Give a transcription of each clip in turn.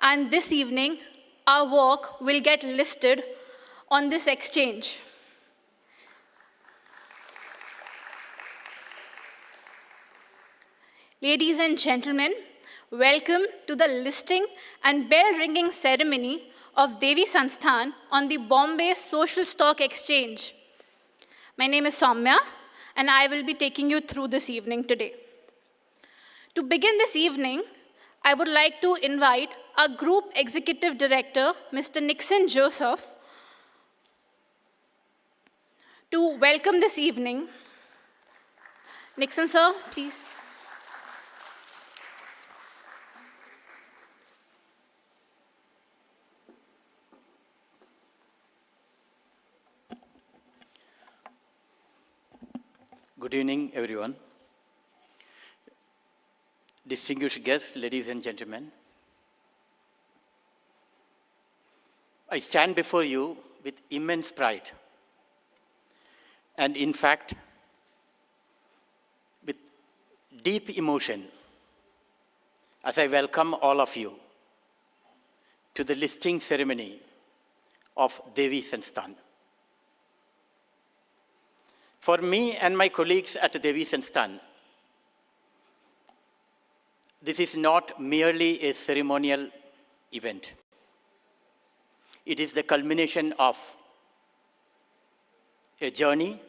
And this evening, our work will get listed on this exchange. Ladies and gentlemen, welcome to the listing and bell-ringing ceremony of DEVI Sansthan on the Bombay Social Stock Exchange. My name is Soumya, and I will be taking you through this evening today. To begin this evening, I would like to invite our Group Executive Director, Mr. Nixon Joseph, to welcome this evening. Nixon, sir, please. Good evening, everyone. Distinguished guests, ladies and gentlemen. I stand before you with immense pride and, in fact, with deep emotion as I welcome all of you to the listing ceremony of DEVI Sansthan. For me and my colleagues at DEVI Sansthan, this is not merely a ceremonial event. It is the culmination of a journey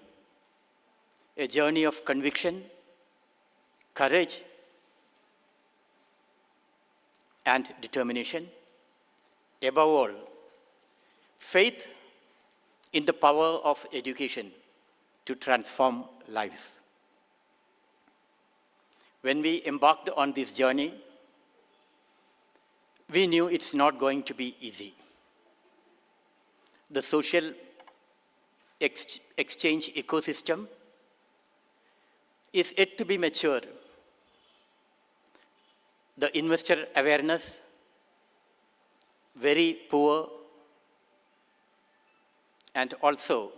of conviction, courage, and determination. Above all, faith in the power of education to transform lives. When we embarked on this journey, we knew it's not going to be easy. The social exchange ecosystem is yet to be mature. The investor awareness, very poor, and also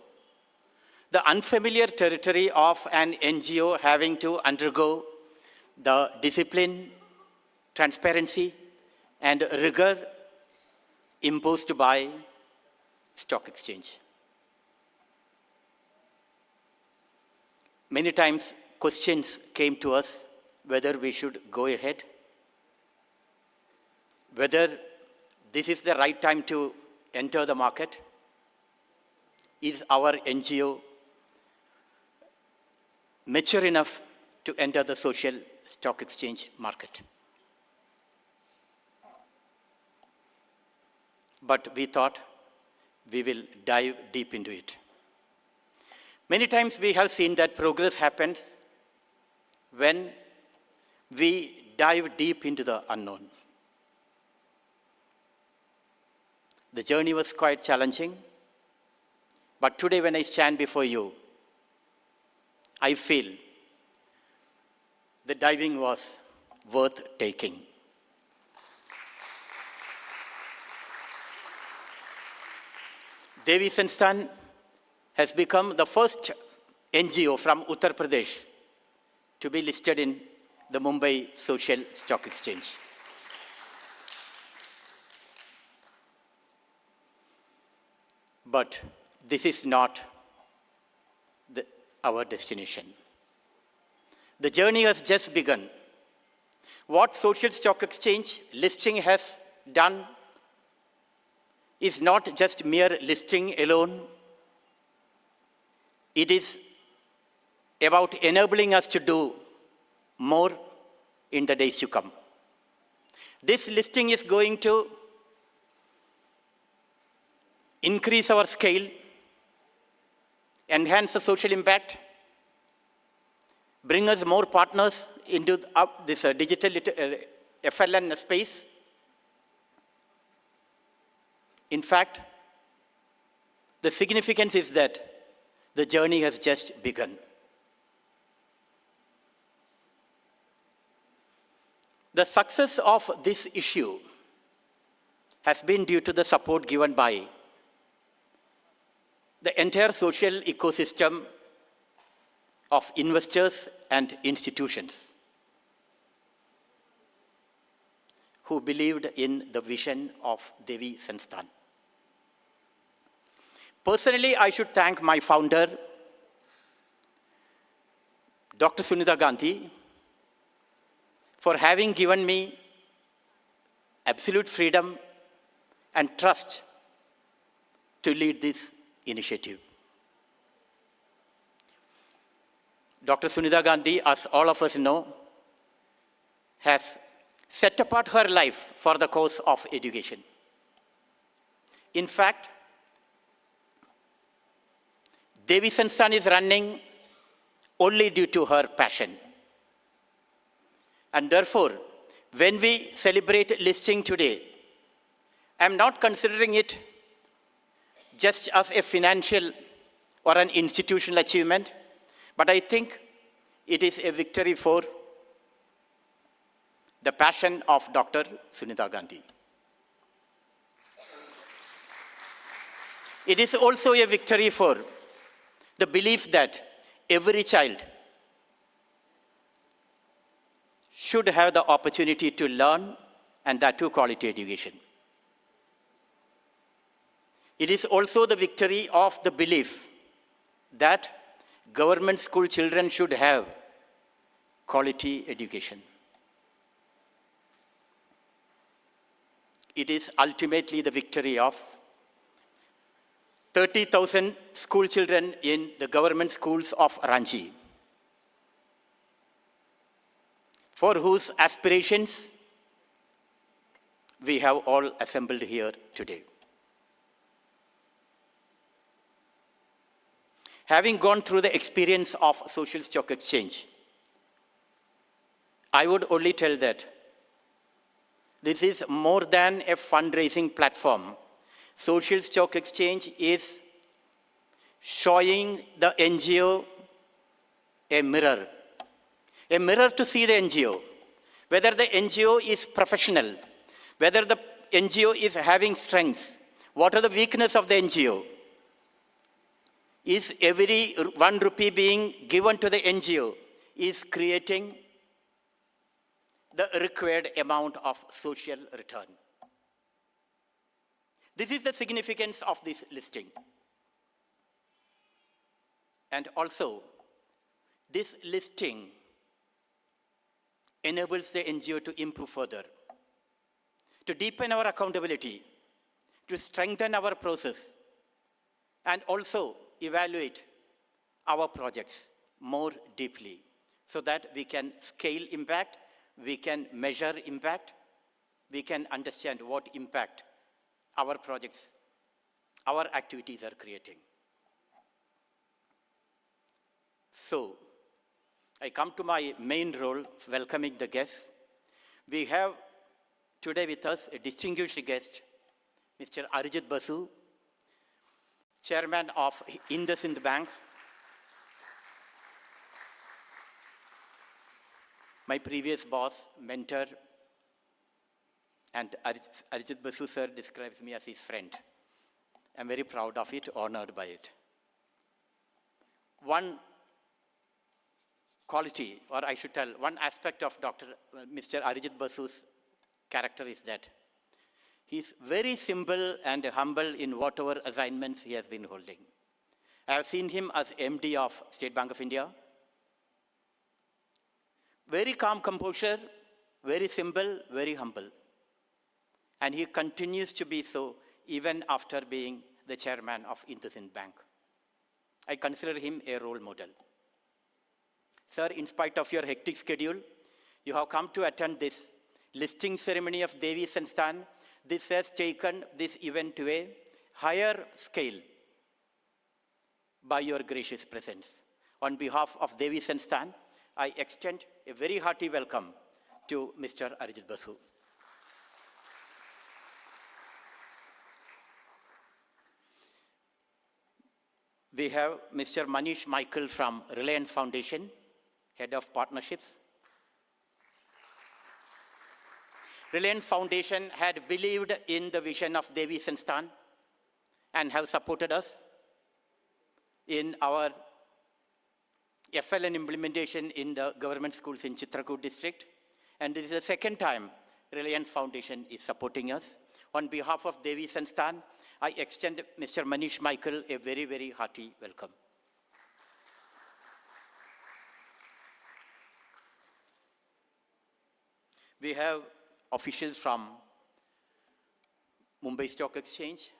the unfamiliar territory of an NGO having to undergo the discipline, transparency, and rigor imposed by stock exchange. Many times questions came to us whether we should go ahead, whether this is the right time to enter the market. Is our NGO mature enough to enter the social stock exchange market? But we thought we will dive deep into it. Many times we have seen that progress happens when we dive deep into the unknown. The journey was quite challenging, but today when I stand before you, I feel the diving was worth taking. DEVI Sansthan has become the first NGO from Uttar Pradesh to be listed in the Mumbai Social Stock Exchange. But this is not our destination. The journey has just begun. What social stock exchange listing has done is not just mere listing alone. It is about enabling us to do more in the days to come. This listing is going to increase our scale, enhance the social impact, bring us more partners into this digital FLN space. In fact, the significance is that the journey has just begun. The success of this issue has been due to the support given by the entire social ecosystem of investors and institutions who believed in the vision of DEVI Sansthan. Personally, I should thank my founder, Dr. Sunita Gandhi, for having given me absolute freedom and trust to lead this initiative. Dr. Sunita Gandhi, as all of us know, has set apart her life for the cause of education. In fact, DEVI Sansthan is running only due to her passion. And therefore, when we celebrate listing today, I'm not considering it just as a financial or an institutional achievement, but I think it is a victory for the passion of Dr. Sunita Gandhi. It is also a victory for the belief that every child should have the opportunity to learn, and that too quality education. It is also the victory of the belief that government school children should have quality education. It is ultimately the victory of 30,000 school children in the government schools of Ranchi, for whose aspirations we have all assembled here today. Having gone through the experience of social stock exchange, I would only tell that this is more than a fundraising platform. Social stock exchange is showing the NGO a mirror to see the NGO, whether the NGO is professional, whether the NGO is having strengths, what are the weaknesses of the NGO. Is every 1 rupee being given to the NGO is creating the required amount of social return. This is the significance of this listing. And also, this listing enables the NGO to improve further, to deepen our accountability, to strengthen our process, and also evaluate our projects more deeply so that we can scale impact, we can measure impact, we can understand what impact our projects, our activities are creating. So, I come to my main role, welcoming the guests. We have today with us a distinguished guest, Mr. Arijit Basu, Chairman of IndusInd Bank. My previous boss, mentor, and Arijit Basu sir describes me as his friend. I'm very proud of it, honored by it. One quality, or I should tell, one aspect of Mr. Arijit Basu's character is that he's very simple and humble in whatever assignments he has been holding. I have seen him as MD of State Bank of India. Very calm composure, very simple, very humble. And he continues to be so even after being the chairman of IndusInd Bank. I consider him a role model. Sir, in spite of your hectic schedule, you have come to attend this listing ceremony of DEVI Sansthan. This has taken this event to a higher scale by your gracious presence. On behalf of DEVI Sansthan, I extend a very hearty welcome to Mr. Arijit Basu. We have Mr. Manish Michael from Reliance Foundation, Head of Partnerships. Reliance Foundation had believed in the vision of DEVI Sansthan and have supported us in our FLN implementation in the government schools in Chitrakoot district. And this is the second time Reliance Foundation is supporting us. On behalf of DEVI Sansthan, I extend Mr. Manish Michael a very, very hearty welcome. We have officials from Mumbai Stock Exchange,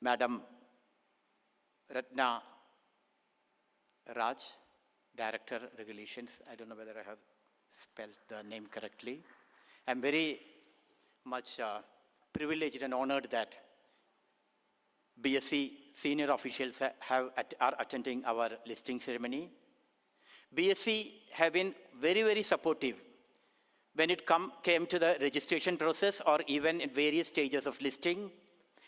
Madam Ratna Raj, Director Regulations. I don't know whether I have spelled the name correctly. I'm very much privileged and honored that BSE senior officials are attending our listing ceremony. BSE have been very, very supportive when it came to the registration process or even in various stages of listing,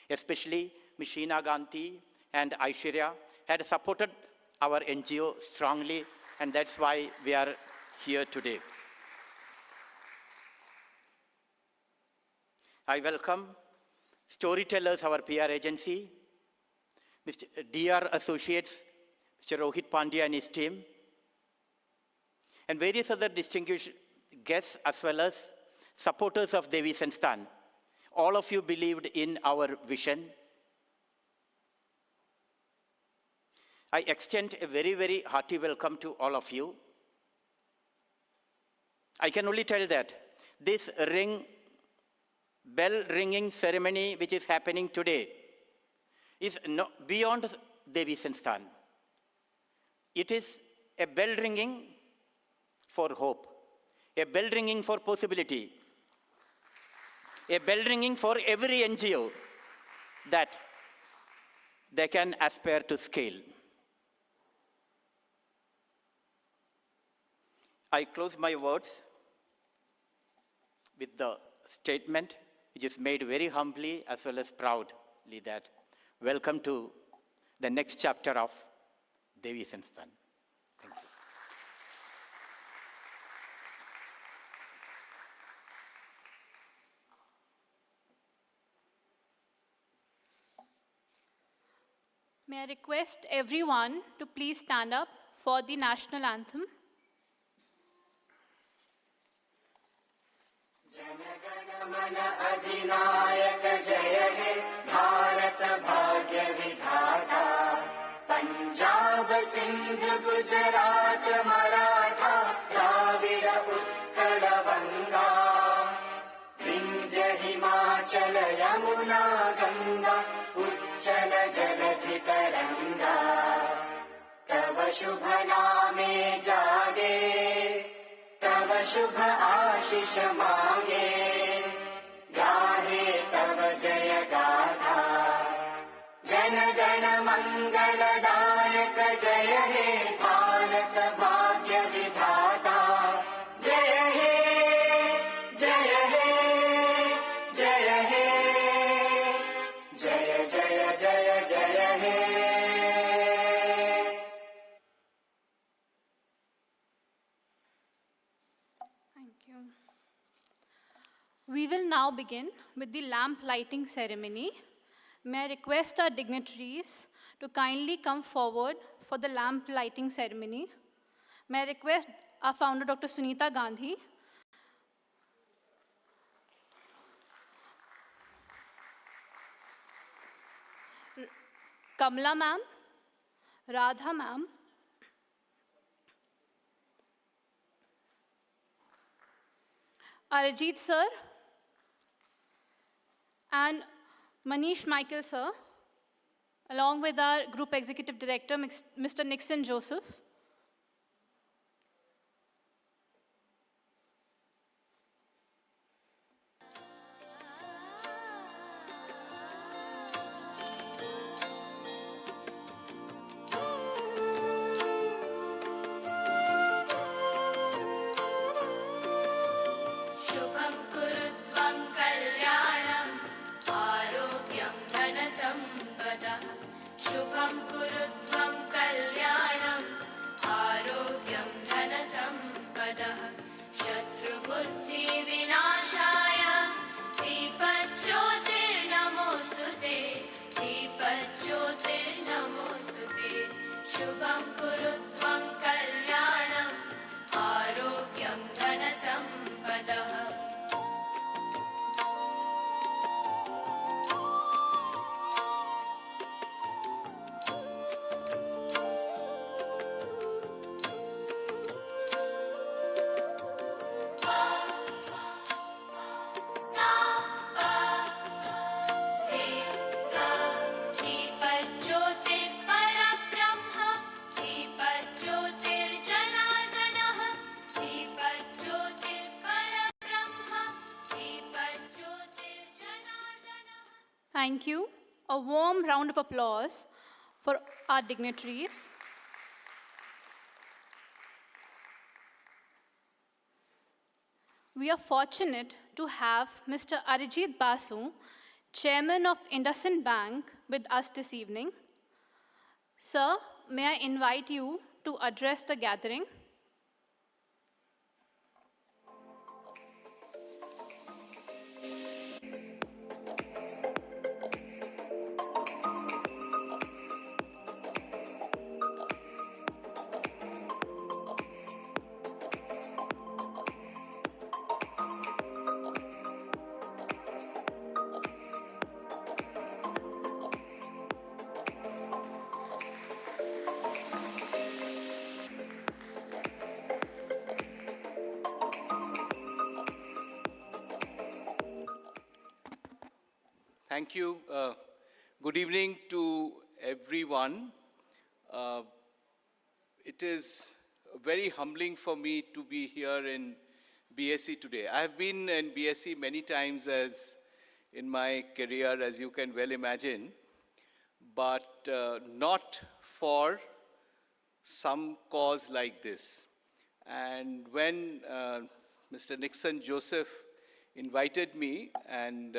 especially Mishina Gandhi and Aishwarya had supported our NGO strongly, and that's why we are here today. I welcome Storytellers, our PR agency, Mr. DR Associates, Mr. Rohit Pandya and his team, and various other distinguished guests as well as supporters of DEVI Sansthan. All of you believed in our vision. I extend a very, very hearty welcome to all of you. I can only tell that this bell ringing ceremony which is happening today is beyond DEVI Sansthan. It is a bell ringing for hope, a bell ringing for possibility, a bell ringing for every NGO that they can aspire to scale. I close my words with the statement which is made very humbly as well as proudly that welcome to the next chapter of DEVI Sansthan. Thank you. May I request everyone to please stand up for the national anthem. Jana Gana Mana अधिनायक जय हे भारत भाग्य विधाता पंजाब सिंध गुजरात मराठा द्राविड उत्कल बंगा विंध्य हिमाचल यमुना गंगा उच्चल जलधि तरंगा तव शुभ नामे जागे तव शुभ आशीष मांगे गाहे तव जय गाथा जन गण मंगलदायक जय हे भारत भाग्य विधाता जय हे जय हे जय हे जय जय जय जय हे. We will now begin with the lamp lighting ceremony. May I request our dignitaries to kindly come forward for the lamp lighting ceremony. May I request our founder, Dr. Sunita Gandhi, Kamala ma'am, Radha ma'am, Arjit sir, and Manish Michael sir, along with our Group Executive Director, Mr. Nixon Joseph. शुभं कुरु त्वं कल्याणम् आरोग्यं धनसम्पदः शत्रुबुद्धिविनाशाय दीपज्योतिर्नमोऽस्तु ते दीपज्योतिर्नमोऽस्तु ते शुभं कुरु त्वं कल्याणम् आरोग्यं Thank you. A warm round of applause for our dignitaries. We are fortunate to have Mr. Arijit Basu, Chairman of IndusInd Bank, with us this evening. Sir, may I invite you to address the gathering? Thank you. Good evening to everyone. It is very humbling for me to be here in BSE today. I have been in BSE many times as in my career, as you can well imagine, but not for some cause like this. And when Mr. Nixon Joseph invited me, and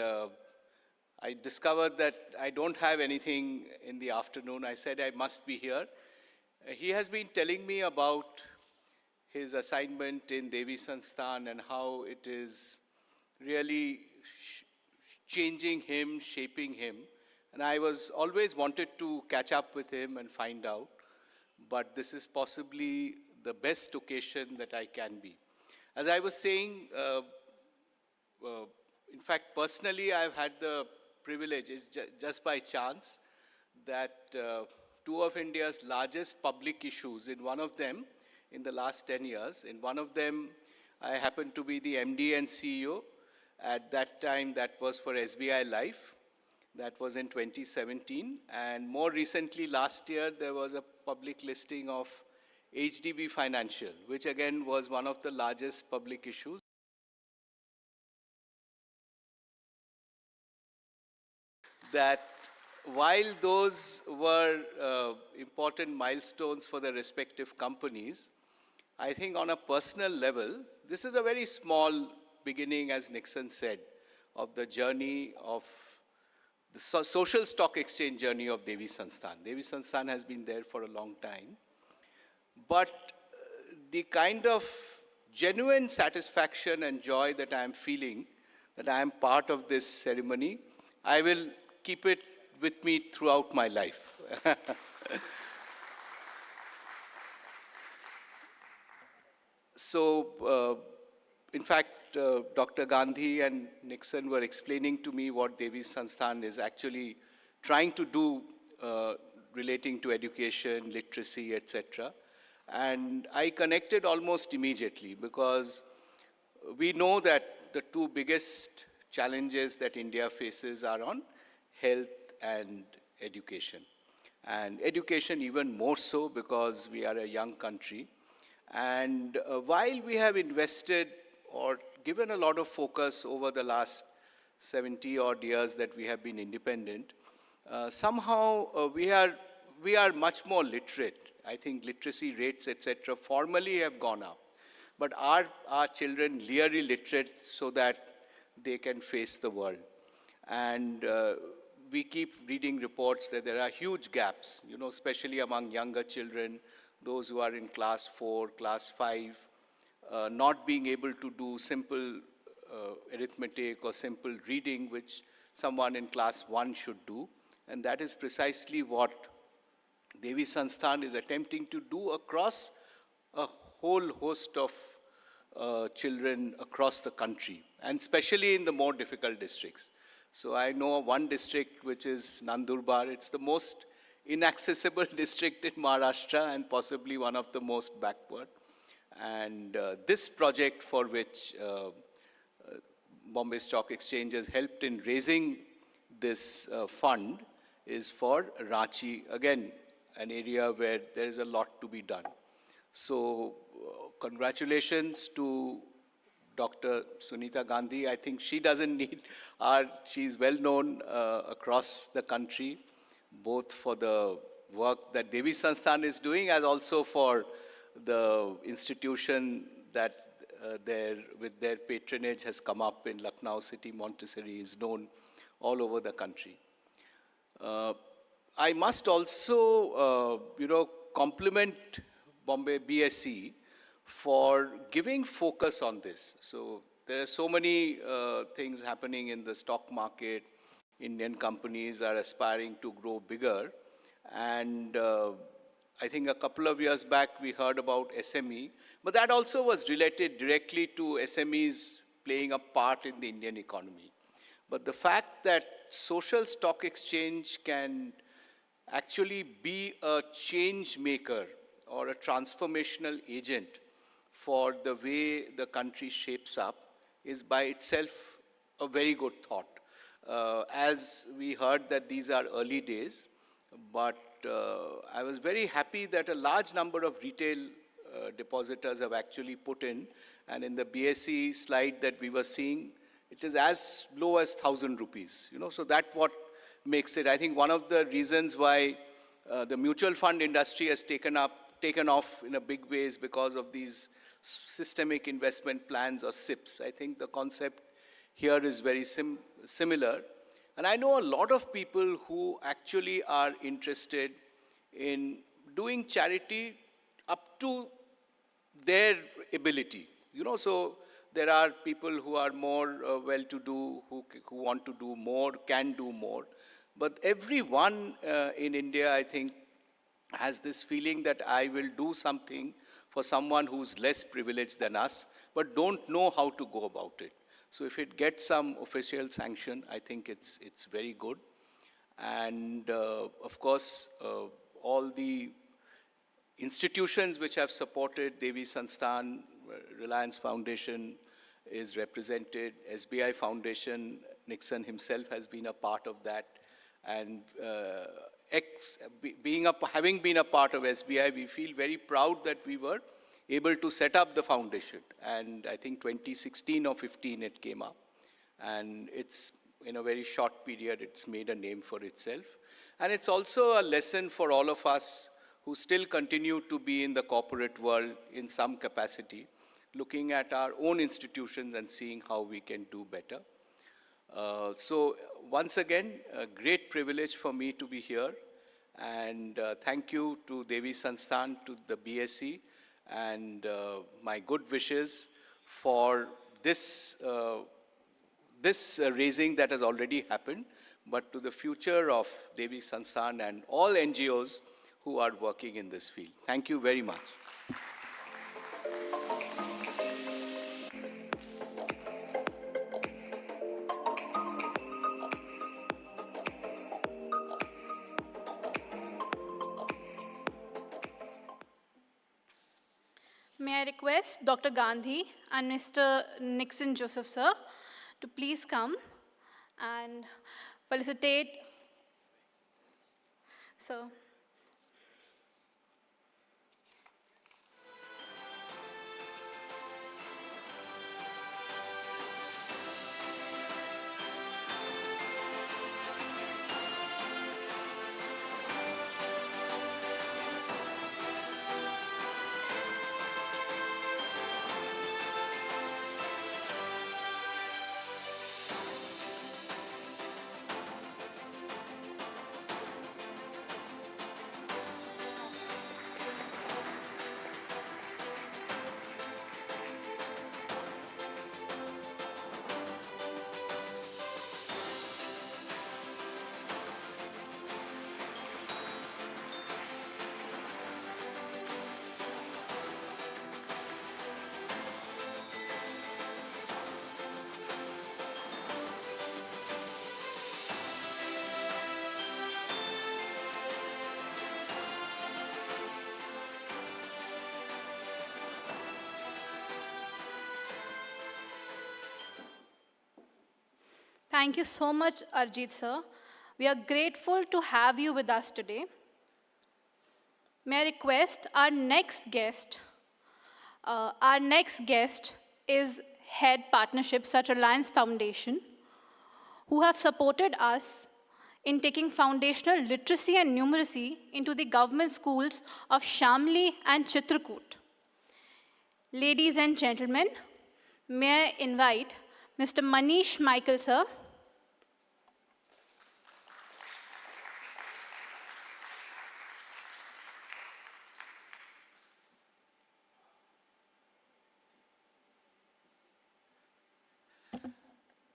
I discovered that I don't have anything in the afternoon, I said I must be here. He has been telling me about his assignment in DEVI Sansthan and how it is really changing him, shaping him. And I was always wanted to catch up with him and find out, but this is possibly the best occasion that I can be. As I was saying, in fact, personally, I've had the privilege, it's just by chance, that two of India's largest public issues, in one of them, in the last 10 years, in one of them, I happened to be the MD and CEO. At that time, that was for SBI Life. That was in 2017. And more recently, last year, there was a public listing of HDB Financial, which again was one of the largest public issues. That while those were important milestones for the respective companies, I think on a personal level, this is a very small beginning, as Nixon said, of the journey of the social stock exchange journey of DEVI Sansthan. DEVI Sansthan has been there for a long time. But the kind of genuine satisfaction and joy that I am feeling, that I am part of this ceremony, I will keep it with me throughout my life. So, in fact, Dr. Gandhi and Nixon were explaining to me what DEVI Sansthan is actually trying to do relating to education, literacy, etc. And I connected almost immediately because we know that the two biggest challenges that India faces are on health and education. And education even more so because we are a young country. And while we have invested or given a lot of focus over the last 70 odd years that we have been independent, somehow we are much more literate. I think literacy rates, etc., formally have gone up. But are our children really literate so that they can face the world? And we keep reading reports that there are huge gaps, especially among younger children, those who are in class 4, class 5, not being able to do simple arithmetic or simple reading, which someone in class 1 should do. And that is precisely what DEVI Sansthan is attempting to do across a whole host of children across the country, and especially in the more difficult districts. So I know one district which is Nandurbar. It's the most inaccessible district in Maharashtra and possibly one of the most backward. And this project for which Bombay Stock Exchange has helped in raising this fund is for Ranchi, again, an area where there is a lot to be done. So congratulations to Dr. Sunita Gandhi. I think she doesn't need she's well known across the country, both for the work that Devi Sansthan is doing, as also for the institution that with their patronage has come up in Lucknow city. Montessori is known all over the country. I must also, compliment Bombay BSE for giving focus on this. So there are so many things happening in the stock market. Indian companies are aspiring to grow bigger. And I think a couple of years back we heard about SME, but that also was related directly to SMEs playing a part in the Indian economy. But the fact that social stock exchange can actually be a change maker or a transformational agent for the way the country shapes up is by itself a very good thought. As we heard that these are early days, but I was very happy that a large number of retail depositors have actually put in, and in the BSE slide that we were seeing, it is as low as 1,000 rupees. So that what makes it. I think one of the reasons why the mutual fund industry has taken off in a big way is because of these systemic investment plans or SIPs. I think the concept here is very similar. And I know a lot of people who actually are interested in doing charity up to their ability. So there are people who are more well-to-do, who want to do more, can do more. But everyone in India, I think, has this feeling that I will do something for someone who's less privileged than us, but don't know how to go about it. So if it gets some official sanction, I think it's very good. And of course, all the institutions which have supported Devi Sansthan, Reliance Foundation is represented, SBI Foundation, Nixon himself has been a part of that. And having been a part of SBI, we feel very proud that we were able to set up the foundation. And I think 2016 or 15 it came up. And it's, in a very short period, it's made a name for itself. And it's also a lesson for all of us who still continue to be in the corporate world in some capacity, looking at our own institutions and seeing how we can do better. So once again, a great privilege for me to be here. And thank you to Devi Sansthan, to the BSE, and my good wishes for this raising that has already happened, but to the future of Devi Sansthan and all NGOs who are working in this field. Thank you very much. May I request Dr. Gandhi and Mr. Nixon Joseph, sir, to please come and felicitate. So. Thank you so much, Arjit sir. We are grateful to have you with us today. May I request our next guest is head partnerships such as Reliance Foundation, who have supported us in taking foundational literacy and numeracy into the government schools of Shamli and Chitrakoot. Ladies and gentlemen, may I invite Mr. Manish Michael, sir.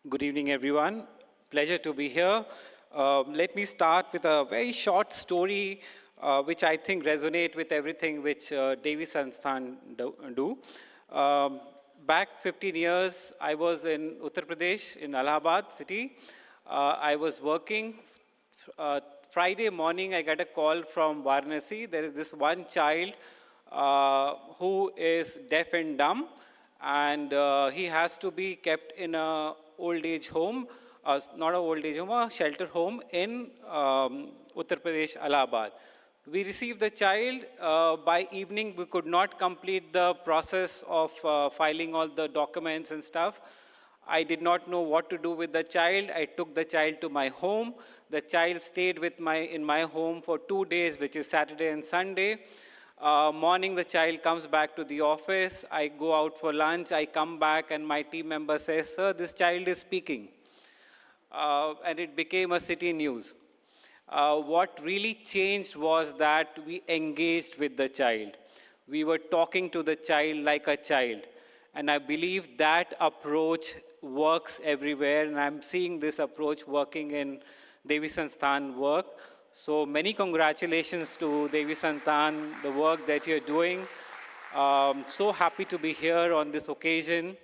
Good evening, everyone. Pleasure to be here. Let me start with a very short story, which I think resonate with everything which DEVI Sansthan do. Back 15 years, I was in Uttar Pradesh, in Allahabad city. I was working. Friday morning, I got a call from Varanasi. There is this one child who is deaf and dumb, and he has to be kept in a old age home, not an old age home, a shelter home in Uttar Pradesh, Allahabad. We received the child. By evening, we could not complete the process of filing all the documents and stuff. I did not know what to do with the child. I took the child to my home. The child stayed in my home for 2 days, which is Saturday and Sunday. Morning, the child comes back to the office. I go out for lunch. I come back, and my team member says, "Sir, this child is speaking." And it became a city news. What really changed was that we engaged with the child. We were talking to the child like a child. And I believe that approach works everywhere. And I'm seeing this approach working in DEVI Sansthan work. So many congratulations to DEVI Sansthan, the work that you're doing. So happy to be here on this occasion.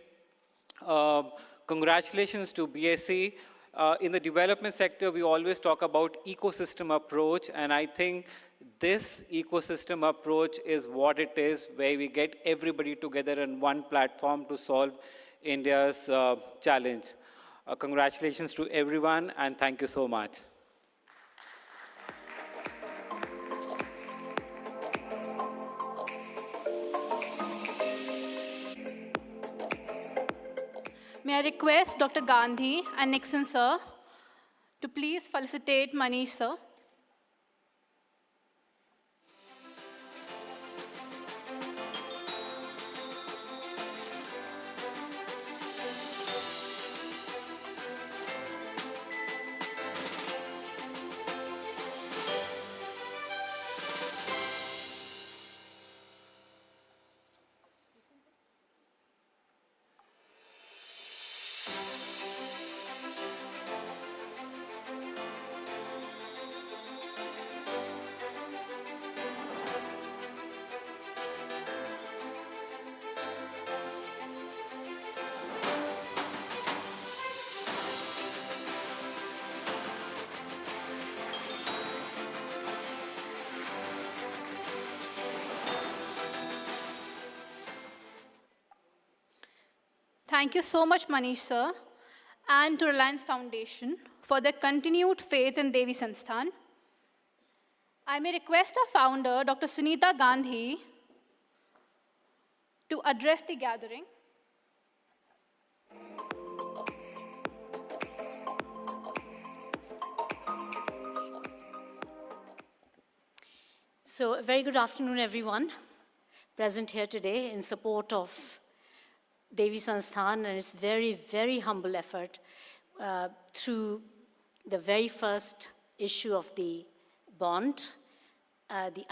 Congratulations to BSE. In the development sector, we always talk about ecosystem approach, and I think this ecosystem approach is what it is, where we get everybody together on one platform to solve India's challenge. Congratulations to everyone, and thank you so much. May I request Dr. Gandhi and Nixon, sir, to please felicitate Manish, sir. Thank you so much, Manish, sir, and to Reliance Foundation for their continued faith in DEVI Sansthan. I may request our founder, Dr. Sunita Gandhi, to address the gathering. So, a very good afternoon, everyone present here today in support of DEVI Sansthan and its very, very humble effort through the very first issue of the bond, the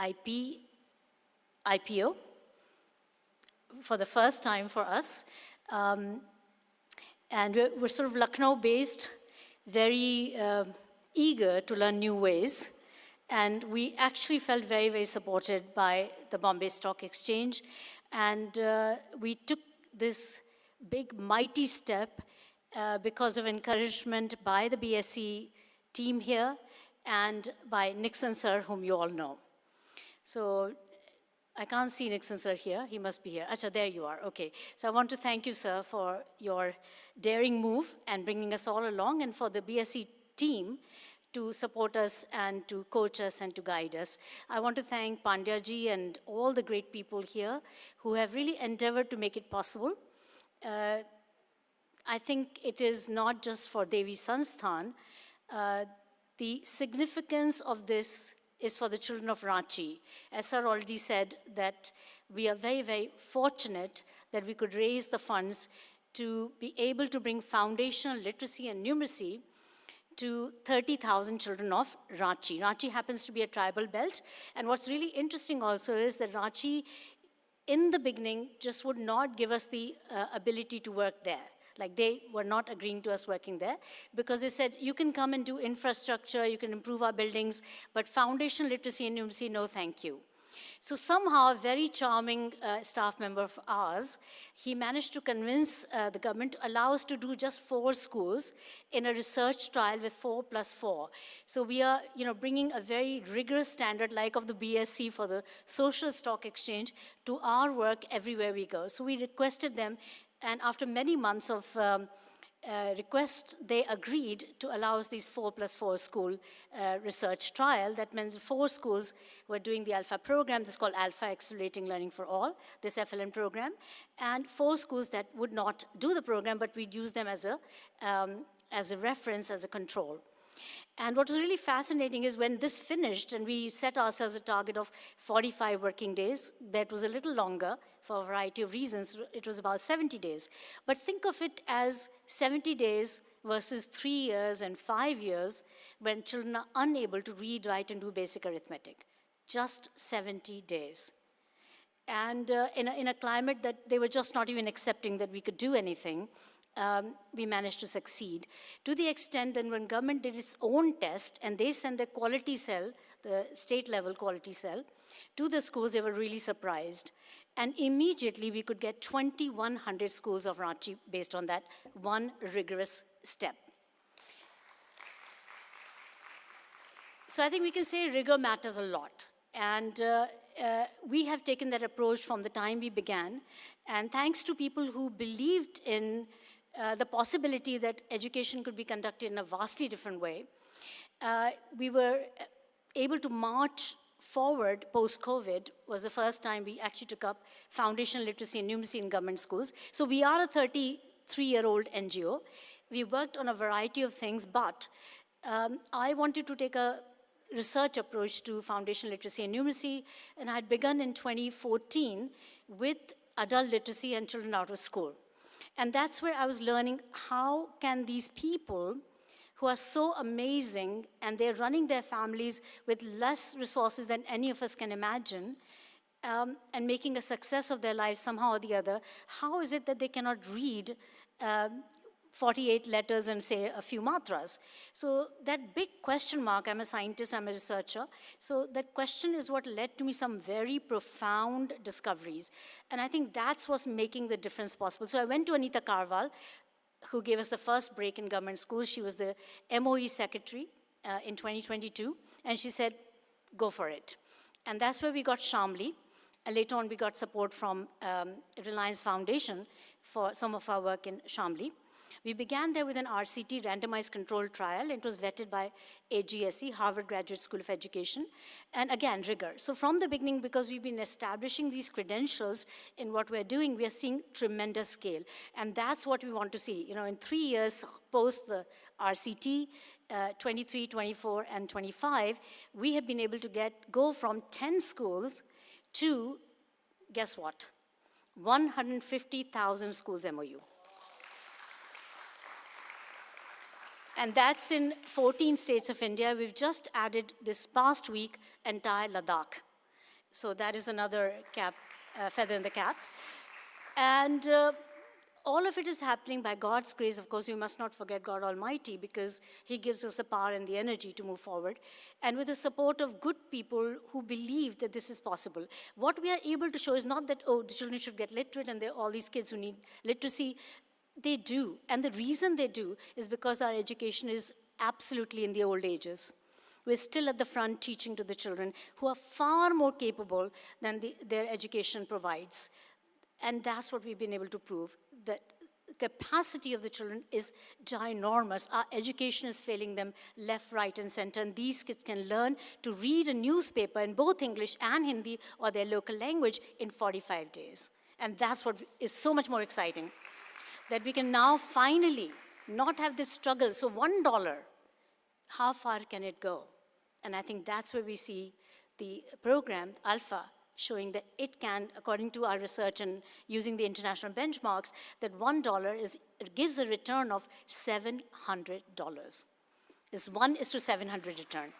IPO, for the first time for us. And we're sort of Lucknow-based, very eager to learn new ways. And we actually felt very, very supported by the Bombay Stock Exchange. And we took this big, mighty step because of encouragement by the BSE team here and by Nixon sir, whom you all know. So I can't see Nixon sir here. He must be here. Acha, there you are. Okay. So I want to thank you, sir, for your daring move and bringing us all along, and for the BSE team to support us and to coach us and to guide us. I want to thank Pandya ji and all the great people here who have really endeavored to make it possible. I think it is not just for DEVI Sansthan. The significance of this is for the children of Ranchi. As sir already said, that we are very, very fortunate that we could raise the funds to be able to bring foundational literacy and numeracy to 30,000 children of Ranchi. Ranchi happens to be a tribal belt, and what's really interesting also is that Ranchi, in the beginning, just would not give us the ability to work there. Like, they were not agreeing to us working there, because they said, you can come and do infrastructure, you can improve our buildings, but foundation literacy and numeracy, no thank you. So somehow, a very charming staff member of ours, he managed to convince the government to allow us to do just 4 schools in a research trial with 4+4. So we are, bringing a very rigorous standard like of the BSE for the social stock exchange to our work everywhere we go. So we requested them, and after many months of request, they agreed to allow us these 4+4 school research trial. That means 4 schools were doing the Alpha program. This is called Alpha Accelerating Learning for All, this FLN program. And 4 schools that would not do the program, but we'd use them as a reference, as a control. And what was really fascinating is when this finished, and we set ourselves a target of 45 working days, that was a little longer for a variety of reasons. It was about 70 days. But think of it as 70 days versus 3 years and 5 years when children are unable to read, write, and do basic arithmetic. Just 70 days. And in a climate that they were just not even accepting that we could do anything, we managed to succeed. To the extent that when government did its own test and they sent the quality cell, the state level quality cell, to the schools, they were really surprised. And immediately we could get 2,100 schools of Ranchi based on that one rigorous step. So I think we can say rigor matters a lot. And we have taken that approach from the time we began. And thanks to people who believed in the possibility that education could be conducted in a vastly different way, we were able to march forward post-COVID. Was the first time we actually took up foundational literacy and numeracy in government schools. So we are a 33-year-old NGO. We worked on a variety of things, but I wanted to take a research approach to foundational literacy and numeracy, and I had begun in 2014 with adult literacy and children out of school. And that's where I was learning how can these people who are so amazing and they're running their families with less resources than any of us can imagine, and making a success of their lives somehow or the other, how is it that they cannot read 48 letters and say a few matras? So that big question mark, I'm a scientist, I'm a researcher, so that question is what led to me some very profound discoveries. And I think that's what's making the difference possible. So I went to Anita Karwal, who gave us the first break in government schools. She was the MOE secretary in 2022, and she said, go for it. And that's where we got Shamli, and later on we got support from Reliance Foundation for some of our work in Shamli. We began there with an RCT, randomized controlled trial. It was vetted by AGSE, Harvard Graduate School of Education, and again, rigor. So from the beginning, because we've been establishing these credentials in what we're doing, we are seeing tremendous scale. And that's what we want to see. In 3 years post the RCT, 23, 24, and 25, we have been able to go from 10 schools to, guess what? 150,000 schools MOU. And that's in 14 states of India. We've just added this past week entire Ladakh. So that is another feather in the cap. And all of it is happening by God's grace. Of course, we must not forget God Almighty, because He gives us the power and the energy to move forward. And with the support of good people who believe that this is possible. What we are able to show is not that, oh, the children should get literate and there are all these kids who need literacy. They do, and the reason they do is because our education is absolutely in the old ages. We're still at the front teaching to the children who are far more capable than their education provides. And that's what we've been able to prove. The capacity of the children is ginormous. Our education is failing them left, right, and center, and these kids can learn to read a newspaper in both English and Hindi or their local language in 45 days. And that's what is so much more exciting. that we can now finally not have this struggle. So $1, how far can it go? And I think that's where we see the program, Alpha, showing that it can, according to our research and using the international benchmarks, that $1 gives a return of $700. It's 1:700 return,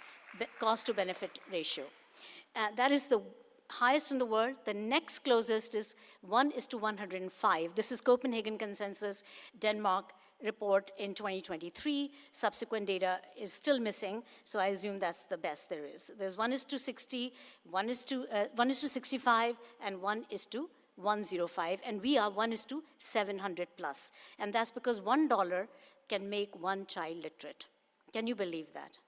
cost to benefit ratio. That is the highest in the world. The next closest is 1:105. This is Copenhagen Consensus Denmark report in 2023. Subsequent data is still missing, so I assume that's the best there is. There's 1:60, 1:65, and 1:105, and we are 1:700 plus. And that's because $1 can make one child literate. Can you believe that?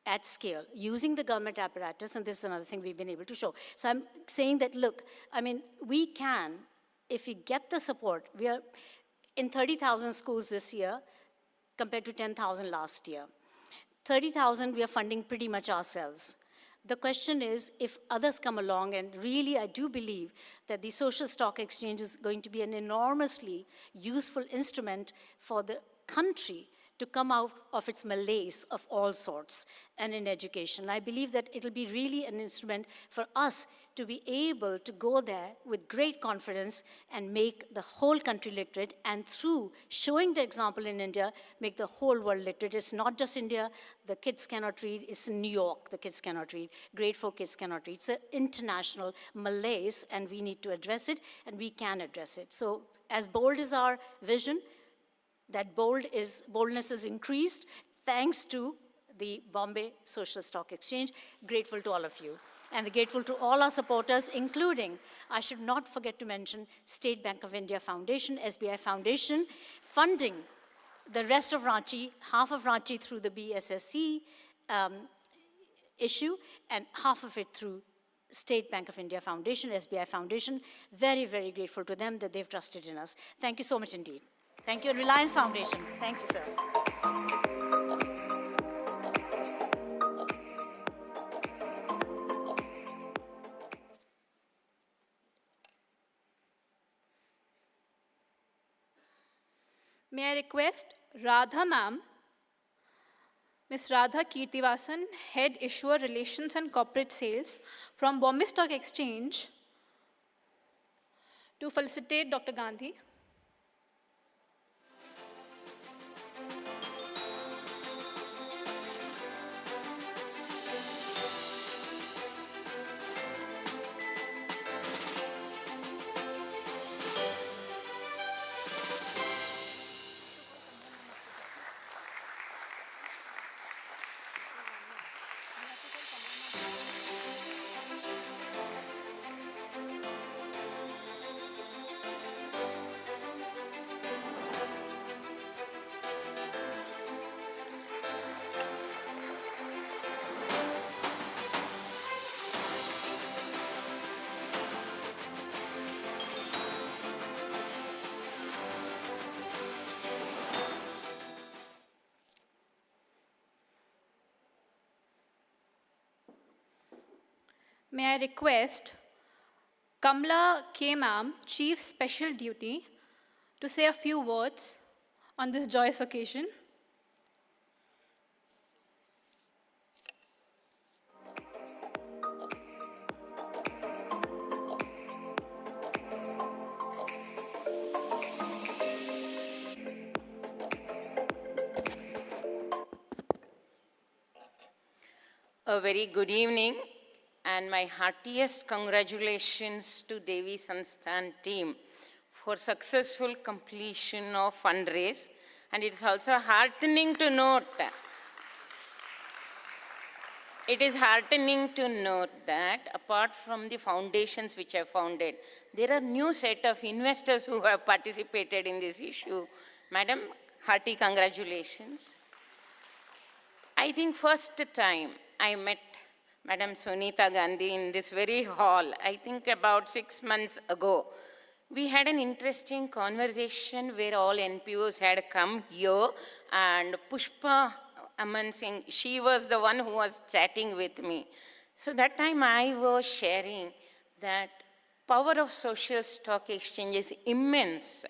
At scale, using the government apparatus, and this is another thing we've been able to show. So I'm saying that, look, I mean, we can, if we get the support, we are in 30,000 schools this year compared to 10,000 last year. 30,000 we are funding pretty much ourselves. The question is, if others come along, and really I do believe that the social stock exchange is going to be an enormously useful instrument for the country to come out of its malaise of all sorts and in education. I believe that it'll be really an instrument for us to be able to go there with great confidence and make the whole country literate, and through showing the example in India, make the whole world literate. It's not just India, the kids cannot read, it's in New York, the kids cannot read, grade 4 kids cannot read. It's an international malaise, and we need to address it, and we can address it. So as bold is our vision, that boldness is increased thanks to the Bombay Social Stock Exchange. Grateful to all of you. And grateful to all our supporters, including, I should not forget to mention, State Bank of India Foundation, SBI Foundation, funding the rest of Ranchi, half of Ranchi through the BSE issue, and half of it through State Bank of India Foundation, SBI Foundation. Very, very grateful to them that they've trusted in us. Thank you so much indeed. Thank you, Reliance Foundation. Thank you, sir. May I request Radha ma'am, Ms. Radha Kirtivasan, Head Issuer Relations and Corporate Sales from Bombay Stock Exchange, to felicitate Dr. Gandhi. May I request Kamla K. Ma'am, Chief Special Duty, to say a few words on this joyous occasion. A very good evening, and my heartiest congratulations to DEVI Sansthan team for successful completion of fundraise. And it's also heartening to note, that apart from the foundations which are founded, there are new set of investors who have participated in this issue. Madam, hearty congratulations. I think first time I met Madam Sunita Gandhi in this very hall, I think about 6 months ago. We had an interesting conversation where all NPOs had come here, and Pushpa Aman Singh, she was the one who was chatting with me. So that time I was sharing that power of social stock exchange is immense.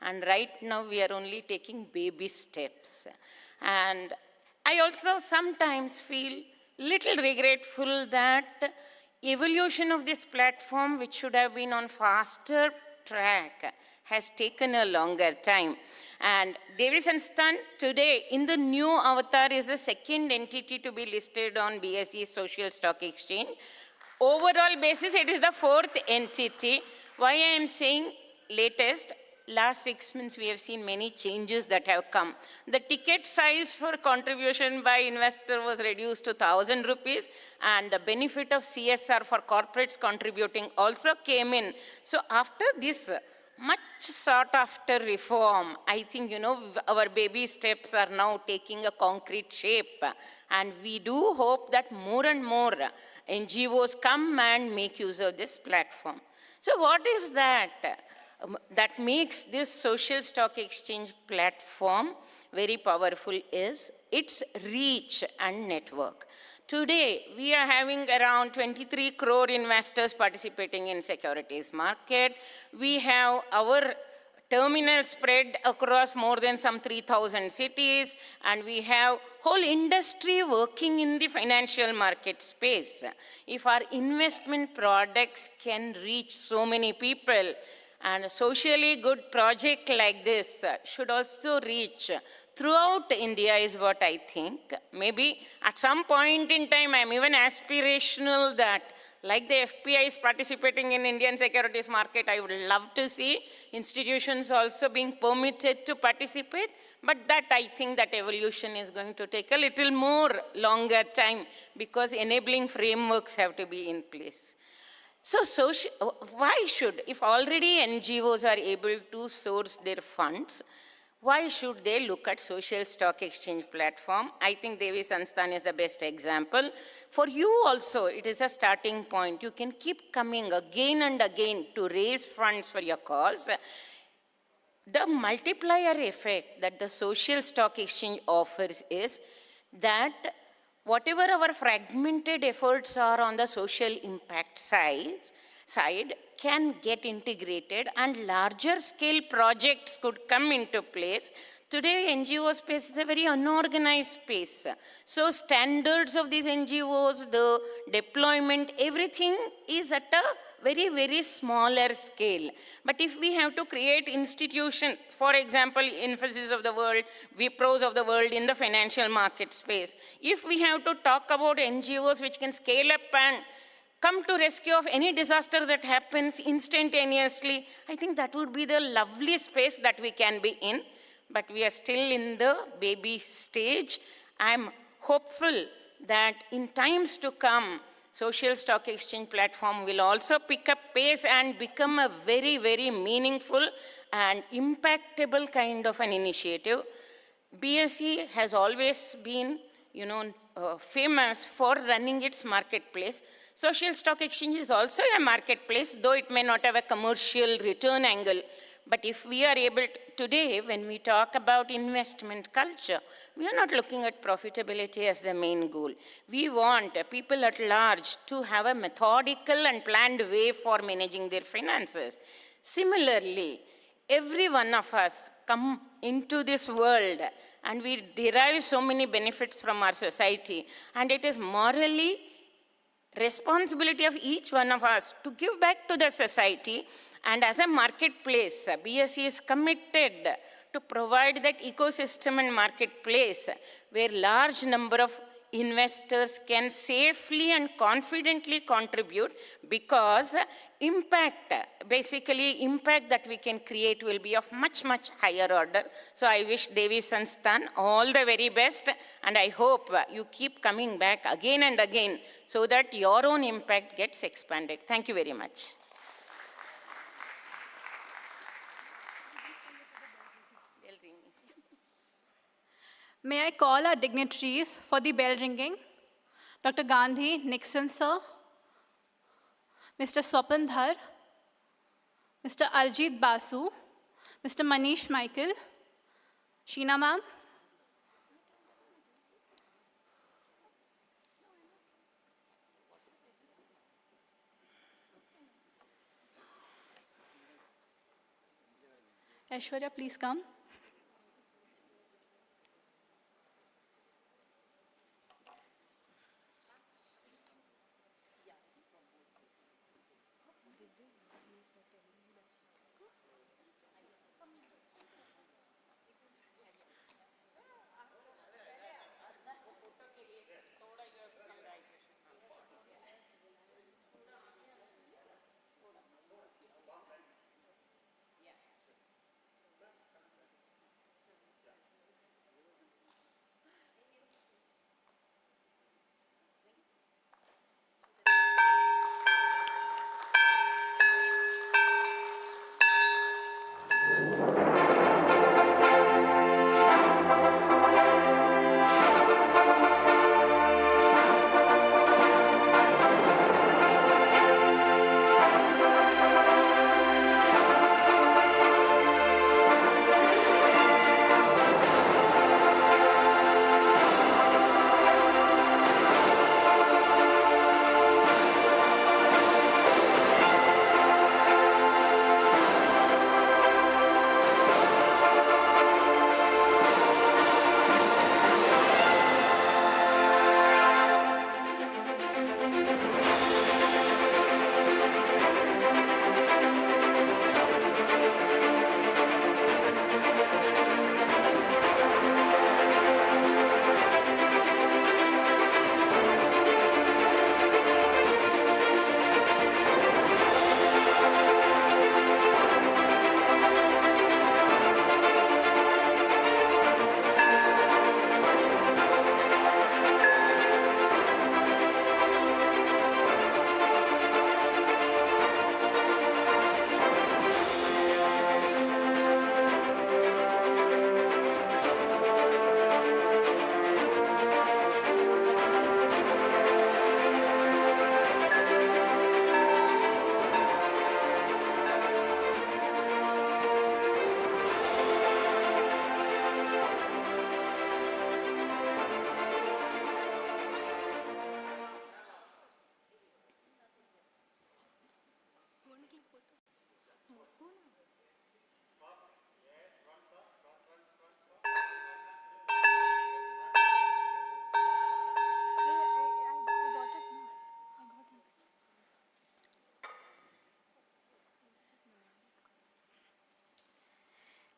And right now we are only taking baby steps. And I also sometimes feel little regretful that evolution of this platform, which should have been on faster track, has taken a longer time. And DEVI Sansthan today in the new avatar is the second entity to be listed on BSE Social Stock Exchange. Overall basis, it is the fourth entity. Why I am saying latest, last 6 months we have seen many changes that have come. The ticket size for contribution by investor was reduced to 1,000 rupees, and the benefit of CSR for corporates contributing also came in. So after this much sought after reform, I think, our baby steps are now taking a concrete shape. And we do hope that more and more NGOs come and make use of this platform. So what is that makes this social stock exchange platform very powerful is its reach and network. Today, we are having around 23 crore investors participating in securities market. We have our terminal spread across more than some 3,000 cities, and we have whole industry working in the financial market space. If our investment products can reach so many people, and a socially good project like this should also reach throughout India is what I think. Maybe at some point in time, I'm even aspirational that like the FPI is participating in Indian securities market, I would love to see institutions also being permitted to participate. But that I think that evolution is going to take a little more longer time because enabling frameworks have to be in place. So why should, if already NGOs are able to source their funds, why should they look at social stock exchange platform? I think DEVI Sansthan is the best example. For you also, it is a starting point. You can keep coming again and again to raise funds for your cause. The multiplier effect that the social stock exchange offers is that whatever our fragmented efforts are on the social impact side can get integrated and larger scale projects could come into place. Today, NGO space is a very unorganized space. So standards of these NGOs, the deployment, everything is at a very, very smaller scale. But if we have to create institutions, for example, Infosys of the world, Wipros of the world in the financial market space, if we have to talk about NGOs which can scale up and come to rescue of any disaster that happens instantaneously, I think that would be the lovely space that we can be in. But we are still in the baby stage. I'm hopeful that in times to come, social stock exchange platform will also pick up pace and become a very, very meaningful and impactable kind of an initiative. BSE has always been, famous for running its marketplace. Social stock exchange is also a marketplace, though it may not have a commercial return angle. But if we are able to, today, when we talk about investment culture, we are not looking at profitability as the main goal. We want people at large to have a methodical and planned way for managing their finances. Similarly, every one of us come into this world and we derive so many benefits from our society, and it is morally responsibility of each one of us to give back to the society. And as a marketplace, BSE is committed to provide that ecosystem and marketplace where large number of investors can safely and confidently contribute, because impact that we can create will be of much, much higher order. So I wish DEVI Sansthan all the very best, and I hope you keep coming back again and again so that your own impact gets expanded. Thank you very much. May I call our dignitaries for the bell ringing? Dr. Gandhi, Nixon sir, Mr. Swapandhar, Mr. Arjit Basu, Mr. Manish Michael, Sheena ma'am. Aishwarya, please come.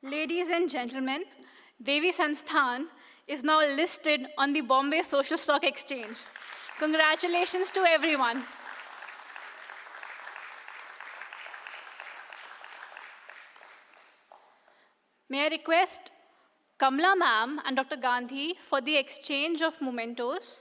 Ladies and gentlemen, DEVI Sansthan is now listed on the Bombay Social Stock Exchange. Congratulations to everyone. May I request Kamla ma'am and Dr. Gandhi for the exchange of mementos.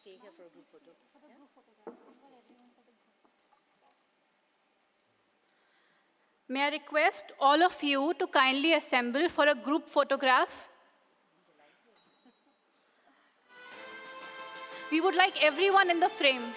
Stay here for a group photo. May I request all of you to kindly assemble for a group photograph? We would like everyone in the frame.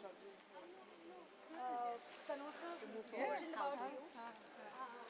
To move forward. How do you?